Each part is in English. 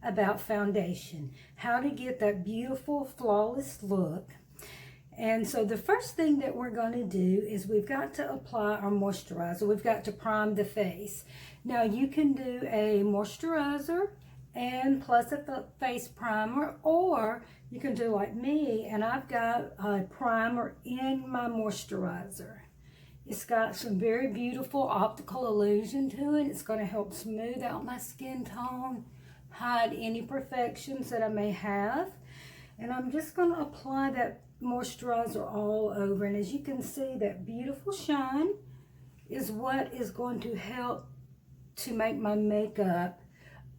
about foundation, how to get that beautiful, flawless look. And so the first thing that we're going to do is we've got to apply our moisturizer. We've got to prime the face. Now you can do a moisturizer and plus a face primer, or you can do like me, and I've got a primer in my moisturizer. It's got some very beautiful optical illusion to it. It's going to help smooth out my skin tone, hide any imperfections that I may have. And I'm just going to apply that moisturizer all over. And as you can see, that beautiful shine is what is going to help to make my makeup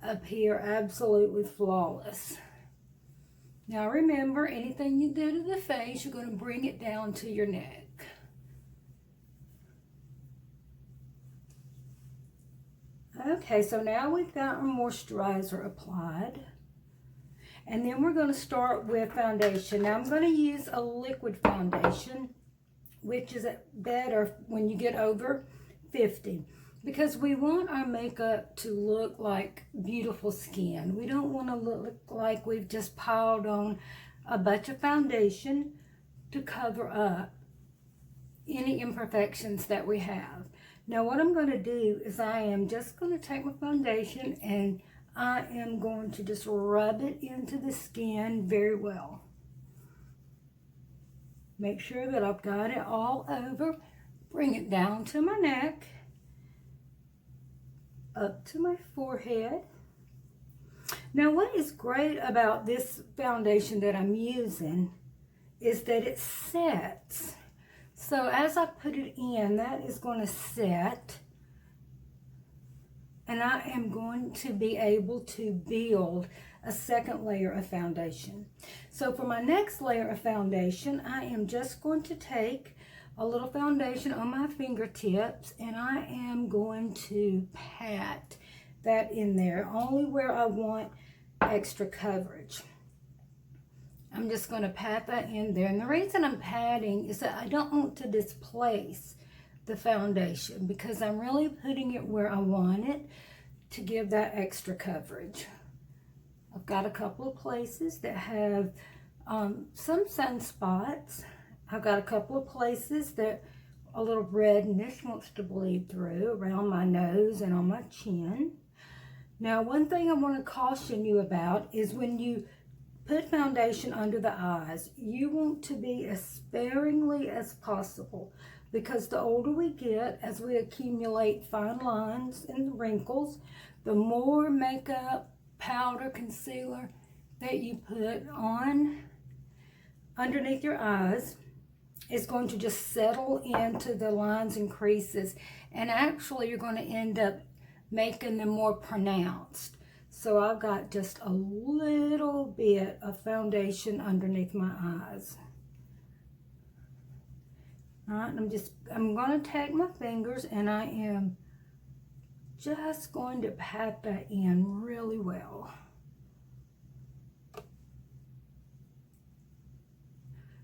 appear absolutely flawless. Now remember, anything you do to the face, you're going to bring it down to your neck. Okay, so now we've got our moisturizer applied. And then we're going to start with foundation. Now I'm going to use a liquid foundation, which is better when you get over 50. Because we want our makeup to look like beautiful skin. We don't want to look like we've just piled on a bunch of foundation to cover up any imperfections that we have. Now what I'm going to do is I am just going to take my foundation and I am going to just rub it into the skin very well. Make sure that I've got it all over. Bring it down to my neck, up to my forehead. Now what is great about this foundation that I'm using is that it sets. So as I put it in, that is going to set, and I am going to be able to build a second layer of foundation. So for my next layer of foundation, I am just going to take a little foundation on my fingertips, and I am going to pat that in there, only where I want extra coverage. I'm just going to pat that in there. And the reason I'm patting is that I don't want to displace the foundation, because I'm really putting it where I want it to give that extra coverage. I've got a couple of places that have some sunspots. I've got a couple of places that a little redness wants to bleed through around my nose and on my chin. Now, one thing I want to caution you about is when you put foundation under the eyes, you want to be as sparingly as possible, because the older we get, as we accumulate fine lines and wrinkles, the more makeup, powder, concealer that you put on underneath your eyes is going to just settle into the lines and creases, and actually you're going to end up making them more pronounced. So I've got just a little bit of foundation underneath my eyes. All right, I'm going to take my fingers and I am just going to pat that in really well.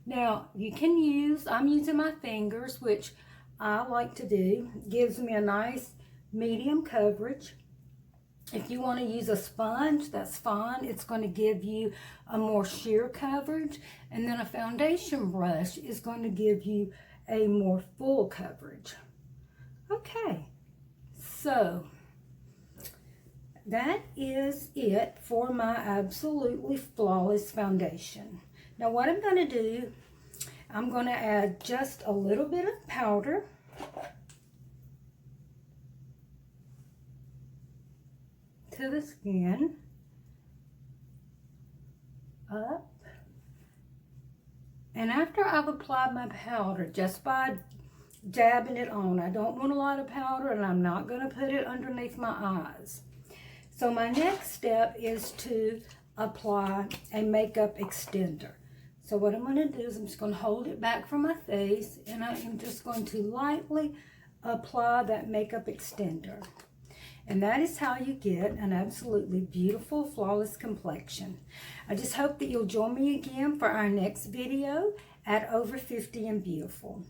Now, you can use, I'm using my fingers, which I like to do. It gives me a nice medium coverage. If you want to use a sponge, that's fine. It's going to give you a more sheer coverage. And then a foundation brush is going to give you a more full coverage. Okay, so that is it for my absolutely flawless foundation. Now what I'm going to do, I'm going to add just a little bit of powder. To the skin, up, and after I've applied my powder, just by dabbing it on, I don't want a lot of powder, and I'm not going to put it underneath my eyes. So my next step is to apply a makeup extender. So what I'm going to do is I'm just going to hold it back from my face, and I am just going to lightly apply that makeup extender. And that is how you get an absolutely beautiful, flawless complexion. I just hope that you'll join me again for our next video at Over 50 and Beautiful.